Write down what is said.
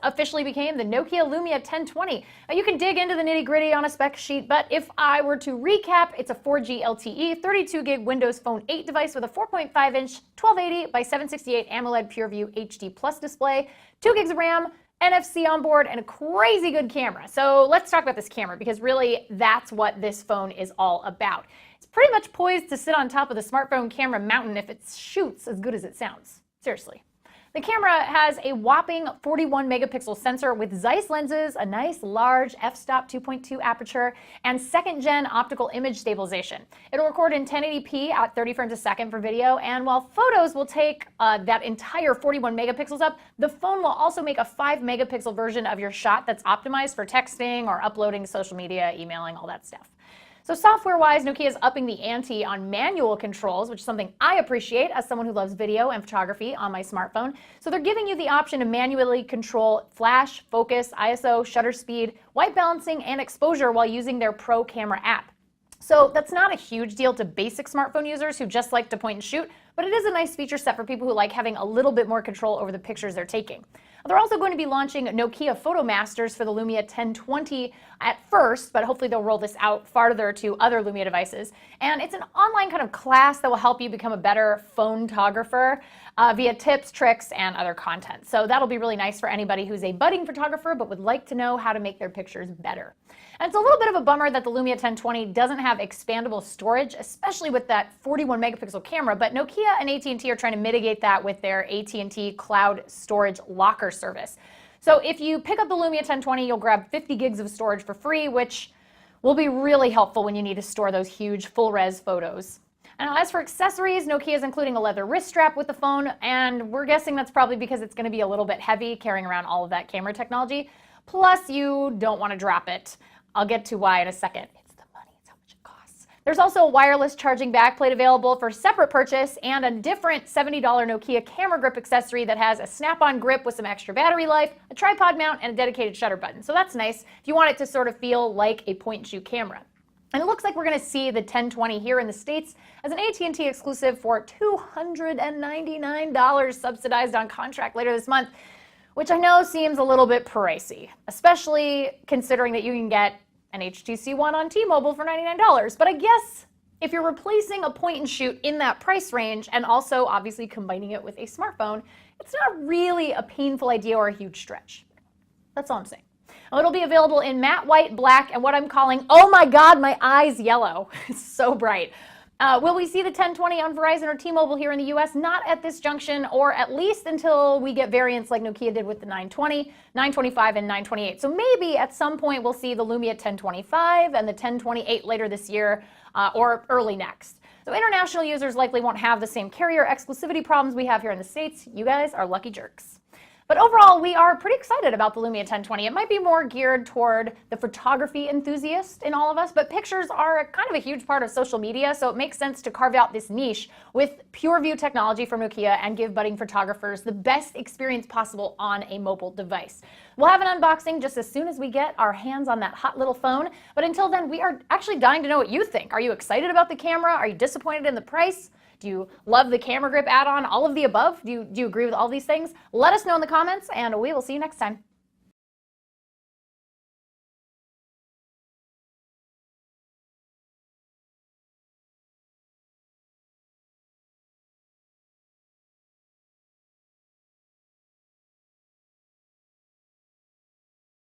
officially became the Nokia Lumia 1020. Now, you can dig into the nitty-gritty on a spec sheet, but if I were to recap, it's a 4G LTE, 32 gig Windows Phone 8 device with a 4.5-inch 1280 by 768 AMOLED PureView HD Plus display, 2 gigs of RAM, NFC on board, and a crazy good camera. So let's talk about this camera, because really that's what this phone is all about. It's pretty much poised to sit on top of the smartphone camera mountain if it shoots as good as it sounds. Seriously. The camera has a whopping 41 megapixel sensor with Zeiss lenses, a nice large f-stop 2.2 aperture, and second-gen optical image stabilization. It'll record in 1080p at 30 frames a second for video, and while photos will take that entire 41 megapixels up, the phone will also make a 5 megapixel version of your shot that's optimized for texting or uploading to social media, emailing, all that stuff. So software-wise, Nokia is upping the ante on manual controls, which is something I appreciate as someone who loves video and photography on my smartphone. So they're giving you the option to manually control flash, focus, ISO, shutter speed, white balancing, and exposure while using their Pro Camera app. So that's not a huge deal to basic smartphone users who just like to point and shoot, but it is a nice feature set for people who like having a little bit more control over the pictures they're taking. They're also going to be launching Nokia Photo Masters for the Lumia 1020 at first, but hopefully they'll roll this out farther to other Lumia devices. And it's an online kind of class that will help you become a better photographer via tips, tricks, and other content. So that'll be really nice for anybody who's a budding photographer but would like to know how to make their pictures better. And it's a little bit of a bummer that the Lumia 1020 doesn't have expandable storage, especially with that 41 megapixel camera, but Nokia and AT&T are trying to mitigate that with their AT&T Cloud Storage Locker service. So if you pick up the Lumia 1020, you'll grab 50 gigs of storage for free, which will be really helpful when you need to store those huge full-res photos. And as for accessories, Nokia is including a leather wrist strap with the phone, and we're guessing that's probably because it's going to be a little bit heavy carrying around all of that camera technology. Plus, you don't want to drop it. I'll get to why in a second. It's the money, it's how much it costs. There's also a wireless charging backplate available for separate purchase and a different $70 Nokia camera grip accessory that has a snap-on grip with some extra battery life, a tripod mount, and a dedicated shutter button. So that's nice if you want it to sort of feel like a point-and-shoot camera. And it looks like we're going to see the 1020 here in the States as an AT&T exclusive for $299 subsidized on contract later this month, which I know seems a little bit pricey, especially considering that you can get an HTC One on T-Mobile for $99. But I guess if you're replacing a point and shoot in that price range and also obviously combining it with a smartphone, it's not really a painful idea or a huge stretch. That's all I'm saying. It'll be available in matte white, black, and what I'm calling, oh my God, my eyes yellow. It's so bright. Will we see the 1020 on Verizon or T-Mobile here in the US? Not at this junction, or at least until we get variants like Nokia did with the 920, 925, and 928. So maybe at some point we'll see the Lumia 1025 and the 1028 later this year or early next. So international users likely won't have the same carrier exclusivity problems we have here in the States. You guys are lucky jerks. But overall, we are pretty excited about the Lumia 1020. It might be more geared toward the photography enthusiast in all of us, but pictures are kind of a huge part of social media, so it makes sense to carve out this niche with PureView technology from Nokia and give budding photographers the best experience possible on a mobile device. We'll have an unboxing just as soon as we get our hands on that hot little phone, but until then, we are actually dying to know what you think. Are you excited about the camera? Are you disappointed in the price? Do you love the camera grip add-on? All of the above? Do you agree with all these things? Let us know in the comments, and we will see you next time.